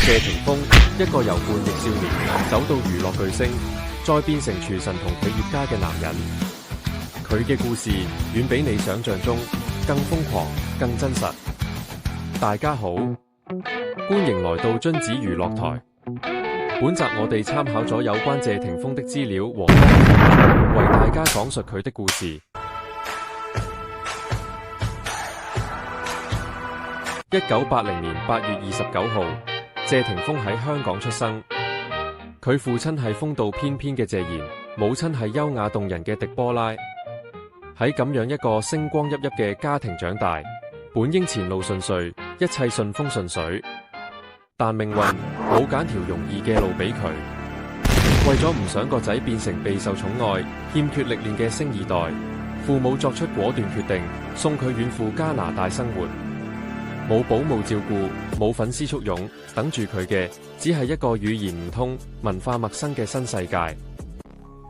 謝霆鋒，一個由叛逆少年走到娛樂巨星，再變成廚神同企業家嘅男人，佢嘅故事遠比你想象中更瘋狂、更真實。大家好，歡迎來到津子娛樂台。本集我哋參考咗有關謝霆鋒的資料和為大家講述佢的故事。1980年8月29號，謝霆鋒喺香港出生。佢父親係風度翩翩嘅謝賢，母親係優雅動人嘅狄波拉。喺咁樣一個星光熠熠嘅家庭長大，本應前路順遂，一切順風順水。但命運冇揀條容易嘅路俾佢。為咗唔想個仔變成備受寵愛、欠缺歷練嘅星二代，父母作出果斷決定，送佢遠赴加拿大生活。冇保姆照顧，冇粉絲簇擁，等住佢嘅只係一個語言唔通、文化陌生嘅新世界。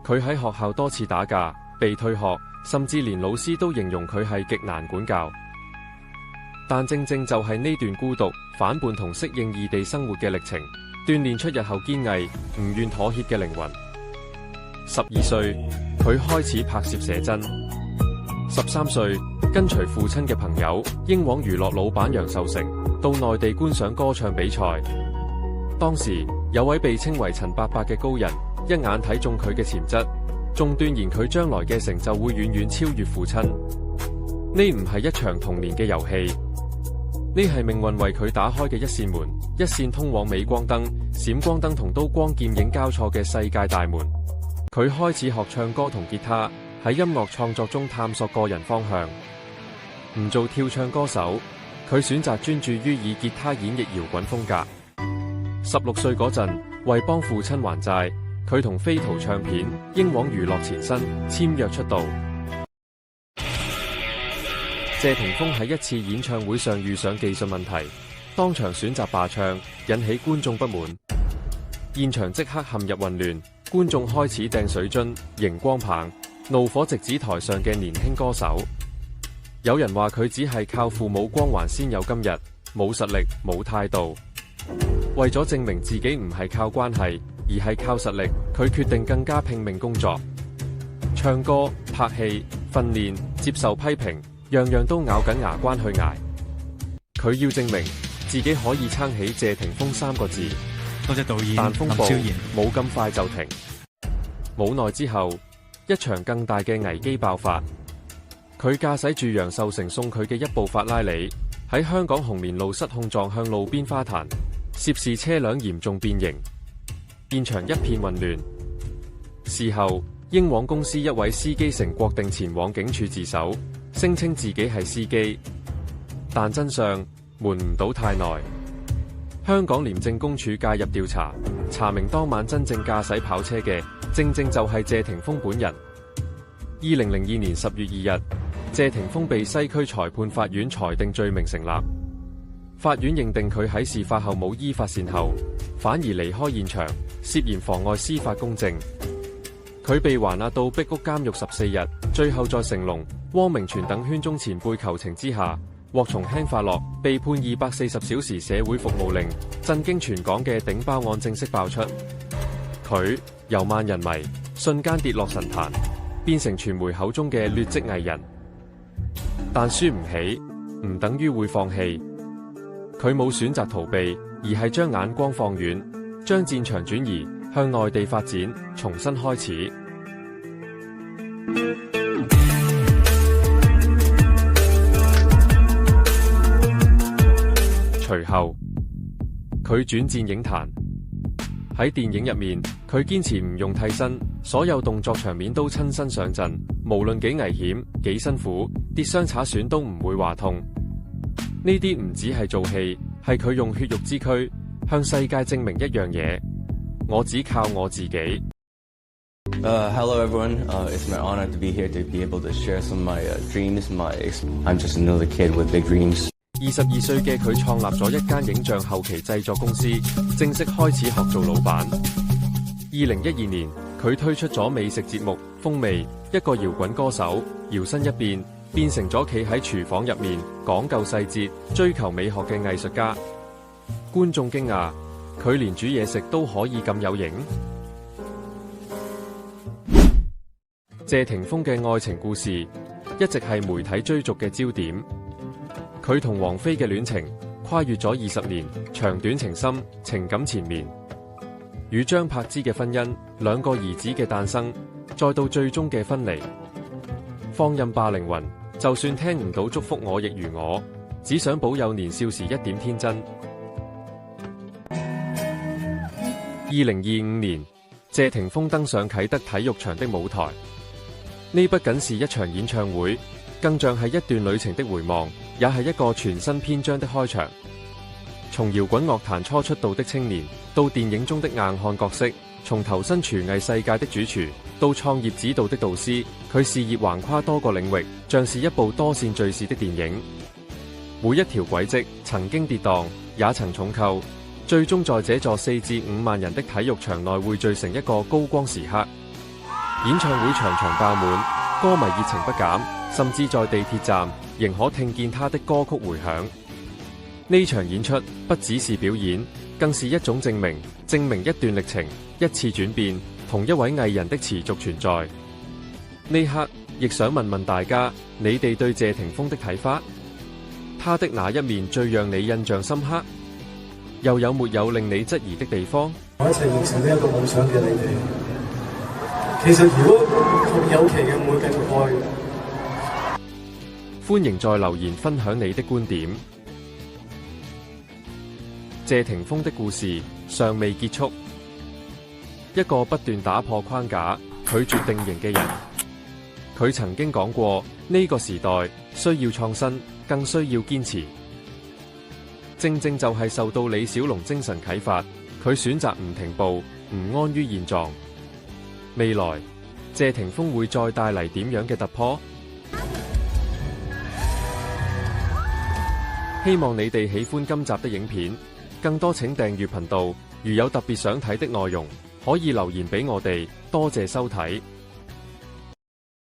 佢喺學校多次打架，被退學，甚至連老師都形容佢係極難管教。但正正就係呢段孤獨、反叛同適應異地生活嘅歷程，鍛鍊出日後堅毅、唔願妥協嘅靈魂。12歲，佢開始拍攝寫真。13歲，跟隨父親嘅朋友英皇娛樂老闆楊受成到內地觀賞歌唱比賽。當時有位被稱為陳伯伯嘅高人，一眼睇中佢嘅潛質，仲斷言佢將來嘅成就會遠遠超越父親。呢唔係一場童年嘅遊戲，呢係命運為佢打開嘅一扇門，一扇通往鎂光燈、閃光燈同刀光劍影交錯嘅世界大門。佢開始學唱歌同吉他，喺音樂創作中探索個人方向。唔做跳唱歌手，佢選擇專注於以吉他演繹搖滾風格。16歲嗰陣，為幫父親還債，佢同飛圖唱片、英皇娛樂前身簽約出道。謝霆鋒喺一次演唱會上遇上技術問題，當場選擇罷唱，引起觀眾不滿。現場即刻陷入混亂，觀眾開始掟水樽、熒光棒，怒火直指台上嘅年輕歌手。有人話佢只係靠父母光環先有今日，冇實力冇態度。為咗證明自己唔係靠關係，而係靠實力，佢決定更加拼命工作，唱歌、拍戲、訓練、接受批評，樣樣都咬緊牙關去捱。佢要證明自己可以撐起謝霆鋒3個字。多謝導演但風暴林超賢冇咁快就停。冇耐之後，一場更大嘅危機爆發。佢駕駛住楊受成送佢嘅一部法拉利，喺香港紅棉路失控撞向路邊花壇，涉事車輛嚴重變形，現場一片混亂。事後，英皇公司一位司機成國定前往警署自首，聲稱自己係司機，但真相瞞唔到太耐。香港廉政公署介入調查，查明當晚真正駕駛跑車嘅，正正就係謝霆鋒本人。2002年10月2日，謝霆鋒被西區裁判法院裁定罪名成立。法院認定佢喺事發後冇依法善後，反而離開現場，涉嫌妨礙司法公正。佢被還押到壁屋監獄14日，最後在成龍、汪明荃等圈中前輩求情之下，獲從輕發落，被判240小時社會服務令。震驚全港嘅頂包案正式爆出，佢由萬人迷瞬間跌落神壇，變成傳媒口中嘅劣跡藝人。但輸唔起唔等於會放棄，佢冇選擇逃避，而係將眼光放遠，將戰場轉移，向內地發展，重新開始。隨後，佢轉戰影壇。喺電影入面，佢堅持唔用替身，所有動作場面都親身上陣，無論幾危險、幾辛苦，跌傷擦損都唔會話痛。呢啲唔止係做戲，係佢用血肉之軀向世界證明一樣嘢：我只靠我自己。Hello everyone, it's my honor to be here to be able to share some of my dreams. I'm just another kid with big dreams. 22歲嘅佢創立咗一間影像後期製作公司，正式開始學做老闆。2012年，佢推出咗美食節目《風味》，一個搖滾歌手搖身一變成咗企喺廚房入面講究細節、追求美學嘅藝術家。觀眾驚訝，佢連煮嘢食都可以咁有型。謝霆鋒嘅愛情故事一直係媒體追逐嘅焦點。佢同王菲嘅戀情跨越咗20年，長短情深，情感纏綿。與張柏芝嘅婚姻，兩個兒子嘅誕生，再到最終嘅分離。放任霸凌雲，就算聽唔到祝福我亦如我，只想保有年少時一點天真。2025年，謝霆鋒登上啟德體育場的舞台。呢不僅是一場演唱會，更像係一段旅程的回望，也係一個全新篇章的開場。從搖滾樂壇初出道的青年，到電影中的硬漢角色，從投身廚藝世界的主廚，到創業指導的導師，佢事業橫跨多個領域，像是一部多線敘事的電影。每一條軌跡曾經跌宕，也曾重構，最終在這座4至5萬人的體育場內匯聚成一個高光時刻。演唱會場場爆滿，歌迷熱情不減，甚至在地鐵站仍可聽見他的歌曲迴響。呢場演出不只是表演，更是一種證明一段歷程，一次轉變，同一位藝人的持續存在。呢刻亦想問問大家，你哋對謝霆鋒的睇法？他的哪一面最讓你印象深刻？又有沒有令你質疑的地方？我一齊完成呢一個夢想嘅你哋，其實如果有期嘅，唔會繼續開。歡迎在留言分享你的觀點。謝霆鋒的故事尚未結束，一個不斷打破框架、拒絕定型嘅人。佢曾經講過，呢個時代需要創新，更需要堅持。正正就係受到李小龍精神啟發，佢選擇唔停步，唔安於現狀。未來謝霆鋒會再帶嚟點樣嘅突破？希望你哋喜歡今集的影片，更多請訂閱頻道。如有特別想睇的內容，可以留言俾我哋。多謝收睇。